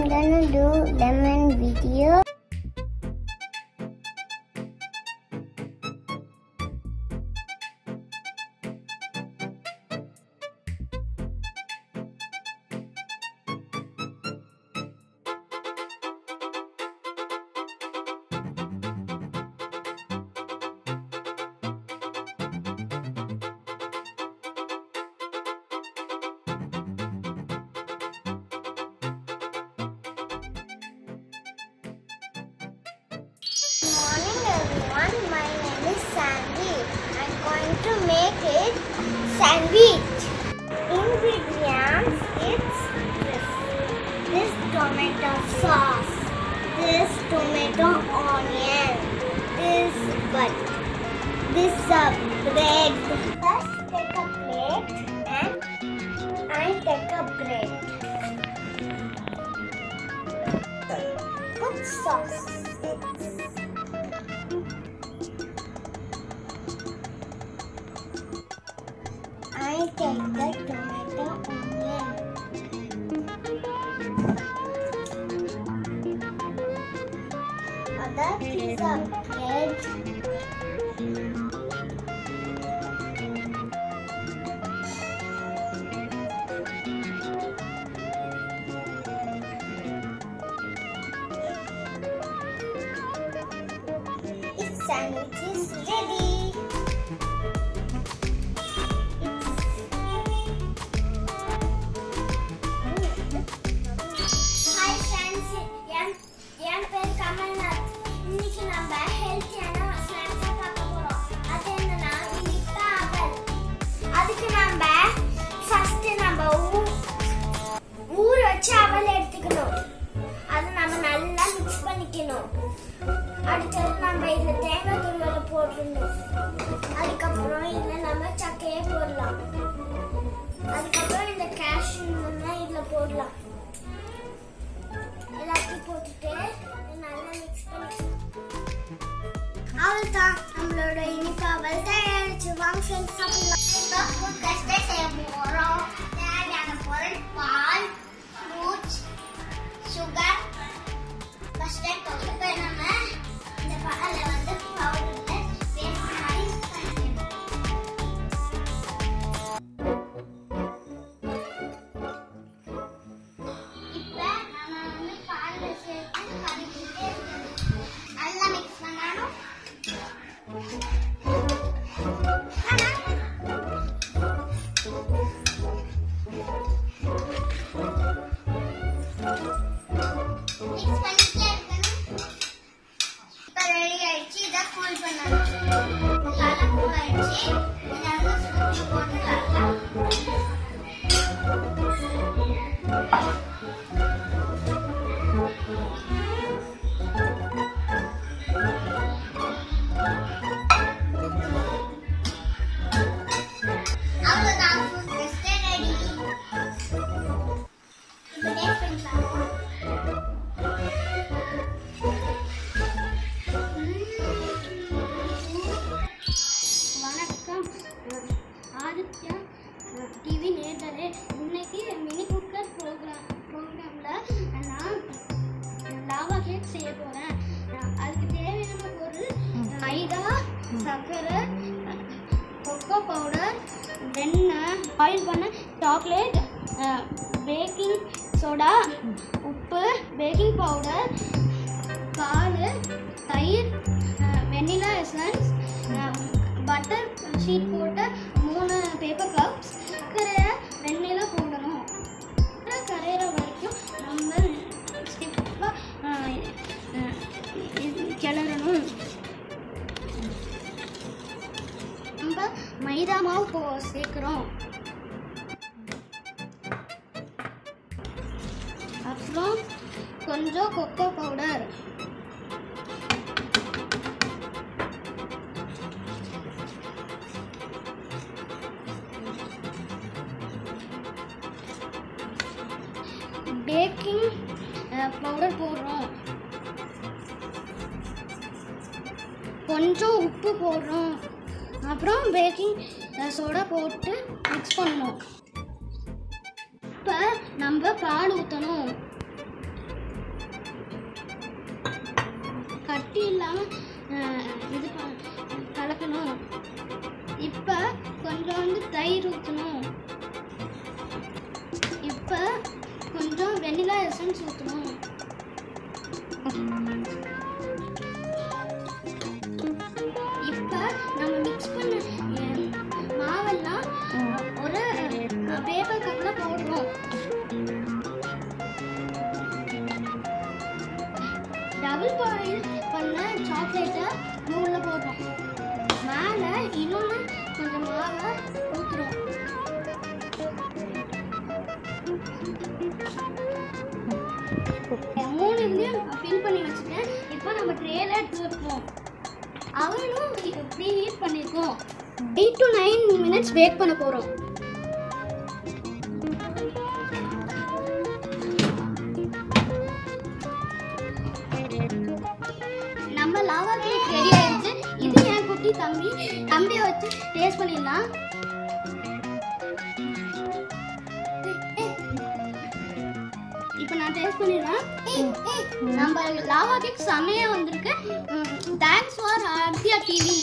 I'm gonna do lemon video. Morning everyone, my name is Sandy. I'm going to make it sandwich. Ingredients, it's this tomato sauce, this tomato onion, this butter, this bread. First take a plate and I take a bread. Put sauce. I take the tomato onion. Other piece of bread. Its sandwich is ready. அடுத்தது நம்ம இதுல தேங்காய் துருவலை போட்டுடணும். அதுக்கப்புறம் இதுல நம்ம சக்கையை போடலாம். அதுக்கப்புறம் இந்த கேஷ்யூ இதுல போடலாம். எல்லாத்தையும் போட்டுட்டு நல்லா மிக்ஸ் பண்ணிக்கலாம். அவ்வளவுதான், நம்மளோட இனிப்பு அவல் தயாரிச்சு. வாங்க ஃப்ரெண்ட்ஸ் சாப்பிடலாம். ஃபுட் கஸ்டர்ட் செய்ய போறோம். தேவையான பொருள் பால், ஃப்ரூட்ஸ், சுகர், கஸ்டர்ட் பவுடர். இப்போ நம்ம இந்த பால்ல வந்து பவுடர்ல பேஸ்ட் மாதிரி பண்ணிக்கணும். இப்போ நம்ம வந்து பால்ல சேர்த்து கலக்கிட்டே இருக்கணும். நல்லா மிக்ஸ் பண்ணணும். டிவி நேர்களே, இன்னைக்கு மினி குக்கர் ப்ரோக்ராம்ல நான் லாவா கேக் செய்ய போறேன். அதுக்கு தேவையான பொருள் மைதா, சர்க்கரை, கொக்கோ பவுடர், வெண்ணெய், ஆயில் பண்ண சாக்லேட், பேக்கிங் சோடா, உப்பு, பேக்கிங் பவுடர், பால், தயிர், வெண்ணிலா எசன்ஸ், பட்டர் ஷீட் போட்ட 3 பேப்பர் கப்ஸ். சர்க்கரையை வெண்ணெயில் போடணும். கரையிற வரைக்கும் நம்ம ஸ்டிப்பாக கிளறணும். நம்ம மைதா மாவு சேர்க்குறோம். அப்புறம் கொஞ்சம் கொக்கோ பவுடர், பேக்கிங் பவுடர் போடுறோம். கொஞ்சம் உப்பு போடுறோம். அப்புறம் பேக்கிங் சோடா போட்டு மிக்ஸ் பண்ணணும். இப்போ நம்ம பால் ஊற்றணும். எசன்ஸ் ஊற்றணும். இப்போ நம்ம மிக்ஸ் பண்ண மாவெல்லாம் ஒரு பேப்பர் கப்பில் போடுறோம். டபுள் பாயில் பண்ண சாக்லேட்டை மூணில் போடுறோம். மேலே இன்னொன்று கொஞ்சம் மாவை ஊற்றுறோம். மூணு இதையும் ஃபில் பண்ணி வச்சுட்டேன். இப்போ நம்ம ட்ரேல எடுத்து வைப்போம். அவனும் இப்படி ஹீட் பண்ணியிருக்கோம். 8 to 9 minutes பேக் பண்ண போகிறோம். நம்ம லாவா கேக் ரெடி ஆயிடுச்சு. இது என் குட்டி தம்பியை வச்சு டேஸ்ட் பண்ணிடலாம். இப்போ நான் டேஸ்ட் பண்ணிடுறேன். நம்ம லாவா கேக் செமையா வந்திருக்கு. தேங்க்ஸ் ஃபார் ஆர்த்தியா TV.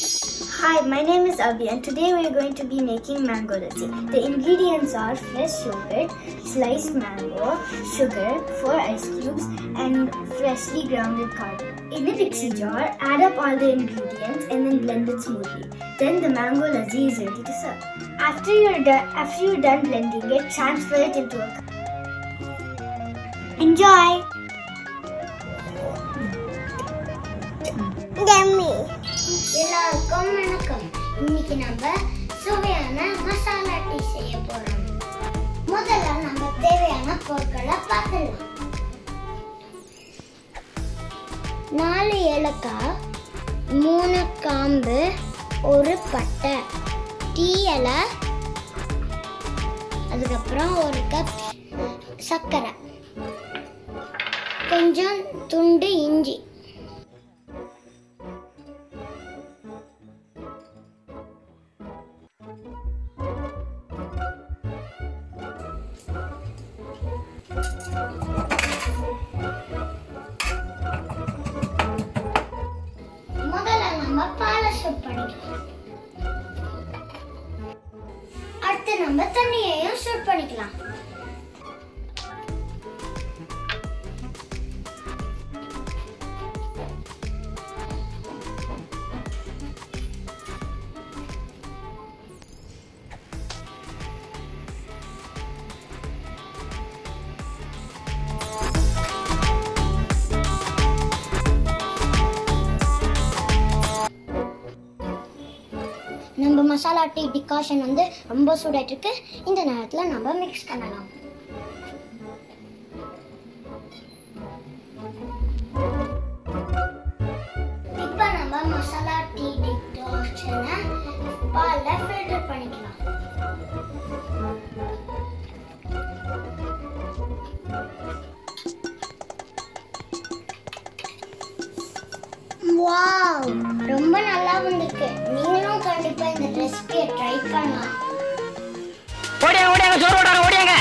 Hi, my name is Abhi and today we are going to be making mango lassi. The ingredients are fresh yogurt, sliced mango, sugar, 4 ice cubes and freshly grounded cardamom. In a mixie jar, add up all the ingredients and then blend it smoothly. Then the mango lassi is ready to serve. After you're done blending it, transfer it into a cup. Enjoy! Yummy! எல்லாருக்கும் வணக்கம். இன்னைக்கு நம்ம சுவையான masala tea செய்ய போறோம். முதல்ல நம்ம தேவையான பொருட்களை பார்க்கலாம். 4 ஏலக்காய், 3 கிராம்பு, 1 பட்டை, டீ இலை, அதுக்கப்புறம் 1 கப் சர்க்கரை, கொஞ்சம் துண்டு இஞ்சி. முதல்ல நம்ம பாலை சூட் பண்ணிக்கலாம். அடுத்து நம்ம தண்ணியையும் சூட் பண்ணிக்கலாம். நம்ம மசாலா டீ டிகாஷன் வந்து ரொம்ப சூடாயிட்டு இருக்கு. இந்த நேரத்தில் நம்ம மிக்ஸ் பண்ணலாம். இப்போ நம்ம மசாலா டீ டிகாஷனை பால்ல ஃபில்டர் பண்ணிக்கலாம். வாவ், ரொம்ப நல்லா வந்திருக்கு. நீங்களும் கண்டிப்பா இந்த ரெசிபியை ட்ரை பண்ணலாம். ஓடியாங்க சோறு ஓடாங்க ஓடியாங்க.